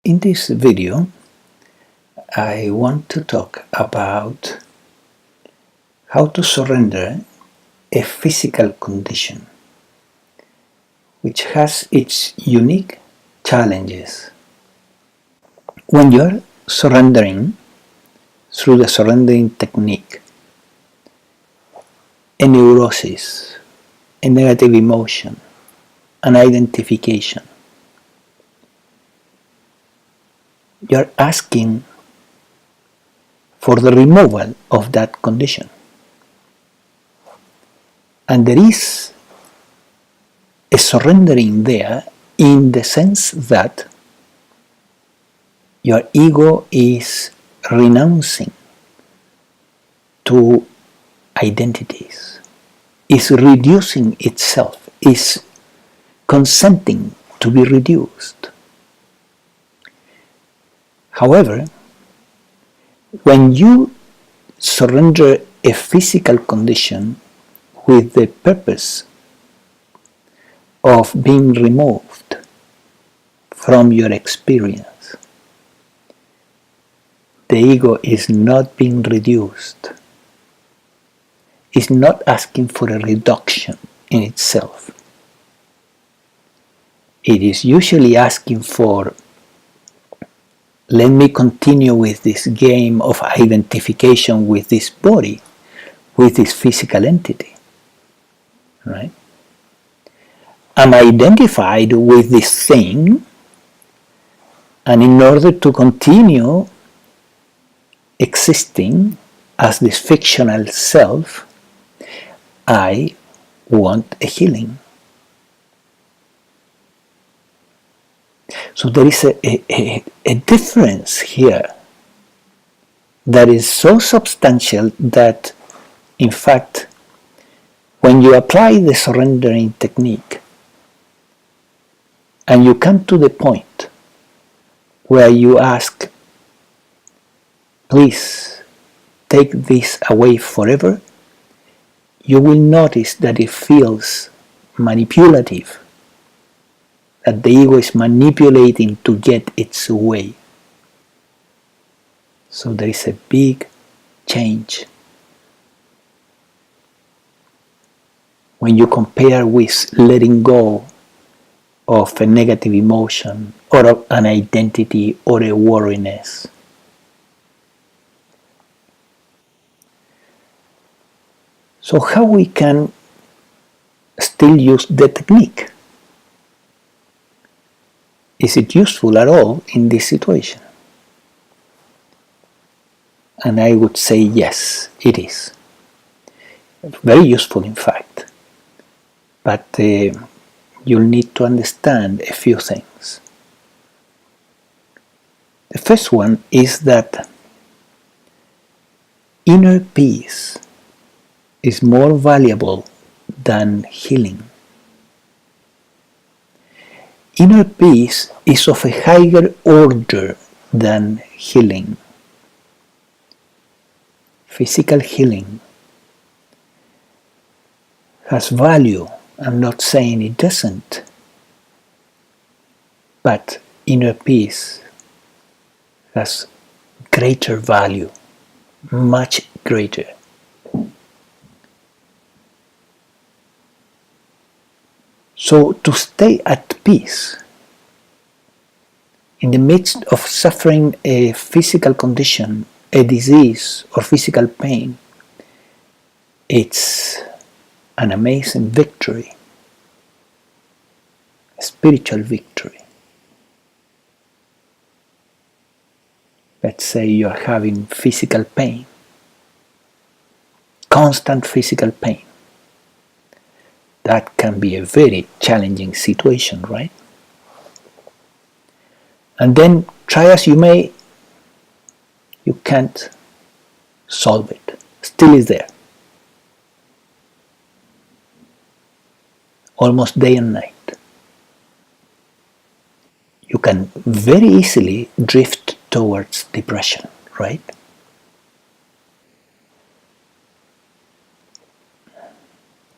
In this video, I want to talk about how to surrender a physical condition which has its unique challenges. When you're surrendering through the surrendering technique, a neurosis, a negative emotion, an identification, you're asking for the removal of that condition. And there is a surrendering there in the sense that your ego is renouncing to identities, is reducing itself, is consenting to be reduced. However, when you surrender a physical condition with the purpose of being removed from your experience, the ego is not being reduced, is not asking for a reduction in itself. It is usually asking for, let me continue with this game of identification with this body, with this physical entity, right? I'm identified with this thing, and in order to continue existing as this fictional self, I want a healing. So there is a difference here that is so substantial that, in fact, when you apply the surrendering technique and you come to the point where you ask, please take this away forever, you will notice that it feels manipulative, that the ego is manipulating to get its way. So there is a big change. When you compare with letting go of a negative emotion or of an identity or a worriness. So how we can still use the technique? Is it useful at all in this situation? And I would say yes, it is. Very useful, in fact. But you'll need to understand a few things. The first one is that inner peace is more valuable than healing. Inner peace is of a higher order than healing. Physical healing has value. I'm not saying it doesn't. But inner peace has greater value, much greater. So to stay at peace in the midst of suffering a physical condition, a disease or physical pain, it's an amazing victory, a spiritual victory. Let's say you're having physical pain, constant physical pain. That can be a very challenging situation, right? And then, try as you may, you can't solve it. Still is there. Almost day and night. You can very easily drift towards depression, right?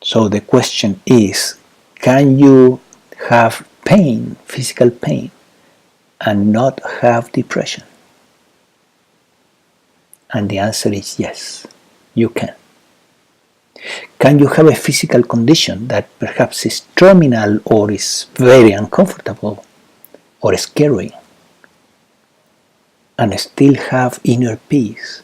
So the question is, can you have pain, physical pain, and not have depression? And the answer is yes, you can. Can you have a physical condition that perhaps is terminal or is very uncomfortable or scary and still have inner peace?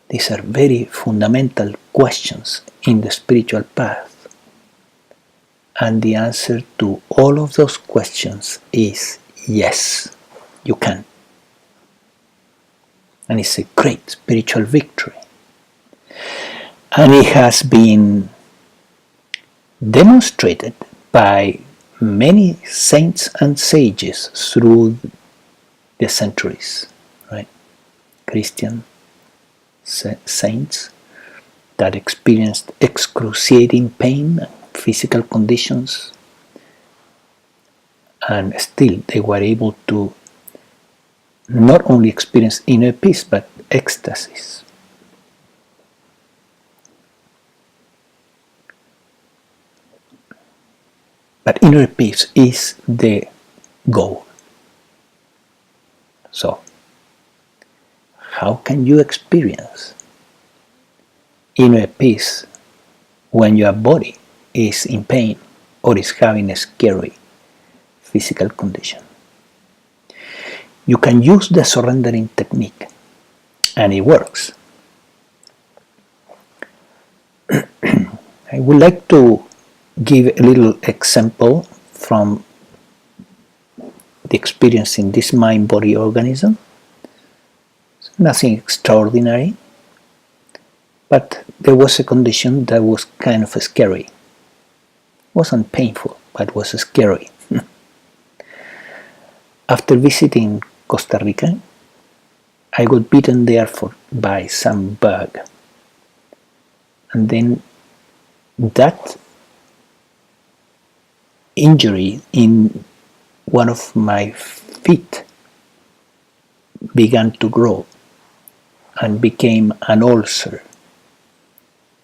These are very fundamental questions in the spiritual path. And the answer to all of those questions is yes, you can. And it's a great spiritual victory. And it has been demonstrated by many saints and sages through the centuries, right? Christian saints that experienced excruciating pain and physical conditions, and still they were able to not only experience inner peace but ecstasies. But inner peace is the goal. So, how can you experience inner peace when your body is in pain or is having a scary physical condition? You can use the surrendering technique, and it works. I would like to give a little example from the experience in this mind-body organism. It's nothing extraordinary, but there was a condition that was kind of scary. It wasn't painful, but was scary. After visiting Costa Rica, I got bitten there by some bug, and then that injury in one of my feet began to grow and became an ulcer,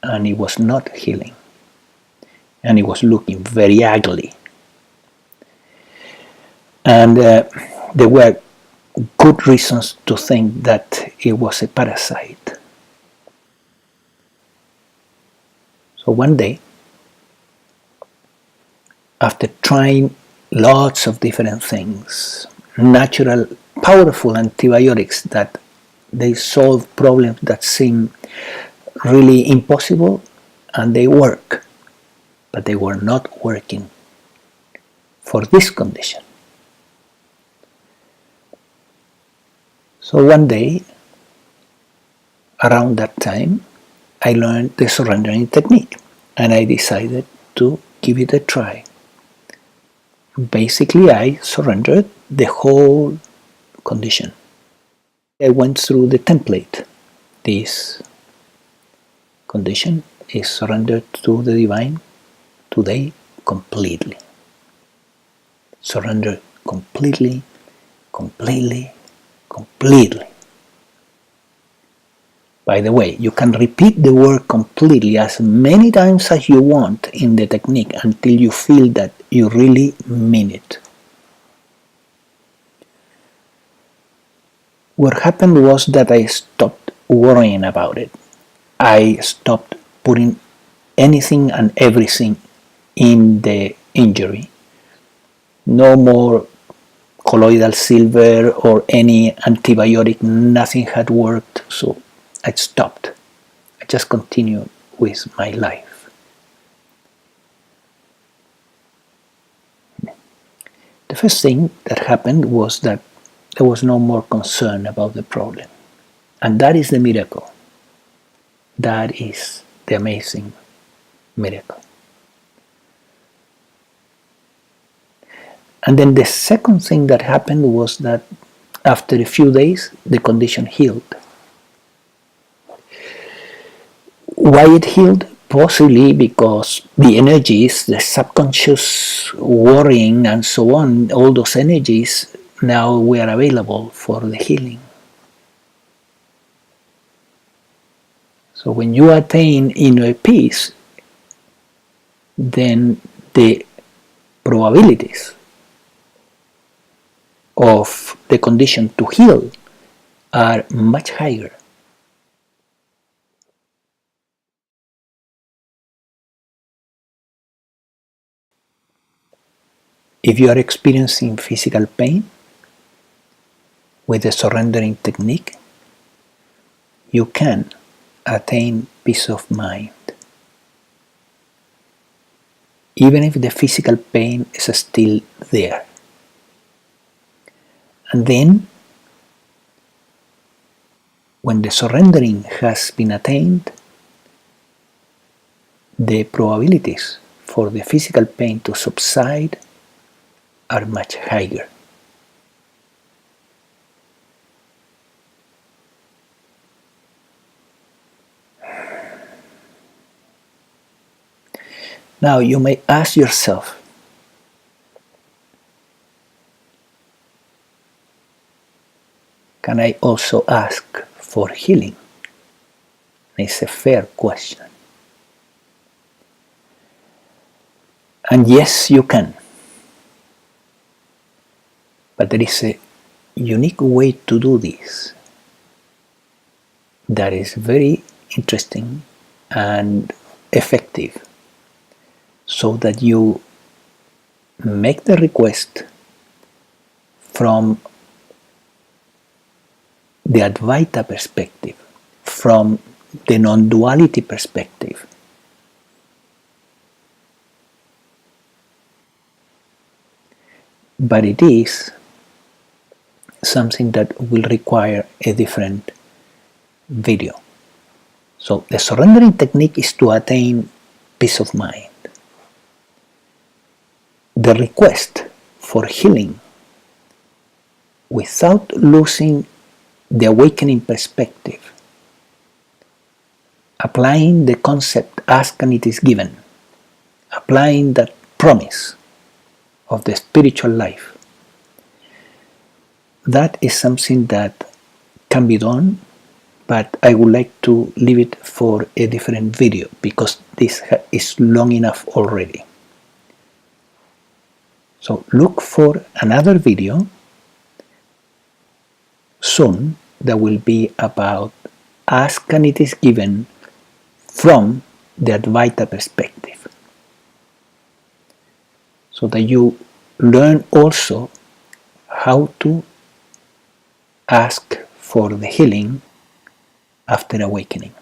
and it was not healing, and it was looking very ugly, and there were good reasons to think that it was a parasite. So one day, after trying lots of different things, natural, powerful antibiotics that they solve problems that seem really impossible, and they work, but they were not working for this condition. So one day, around that time, I learned the surrendering technique, and I decided to give it a try. Basically, I surrendered the whole condition. I went through the template. This condition is surrendered to the divine today completely. Surrender completely, completely, completely. By the way, you can repeat the word completely as many times as you want in the technique until you feel that you really mean it. What happened was that I stopped worrying about it. I stopped putting anything and everything in the injury. No more colloidal silver or any antibiotic, nothing had worked, so I stopped. I just continued with my life. The first thing that happened was that there was no more concern about the problem. And that is the miracle. That is the amazing miracle. And then the second thing that happened was that after a few days, the condition healed. Why it healed? Possibly because the energies, the subconscious worrying and so on, all those energies now were available for the healing. So when you attain inner peace, then the probabilities of the condition to heal are much higher. If you are experiencing physical pain, with the surrendering technique, you can attain peace of mind. Even if the physical pain is still there. And then, when the surrendering has been attained, the probabilities for the physical pain to subside are much higher. Now you may ask yourself, can I also ask for healing? It's a fair question. And yes, you can. But there is a unique way to do this that is very interesting and effective, so that you make the request from the Advaita perspective, from the non-duality perspective. But it is something that will require a different video. So the surrendering technique is to attain peace of mind. The request for healing without losing the awakening perspective, applying the concept ask and it is given, applying that promise of the spiritual life, that is something that can be done, but I would like to leave it for a different video because this is long enough already. So look for another video soon that will be about ask and it is given from the Advaita perspective, so that you learn also how to ask for the healing after awakening.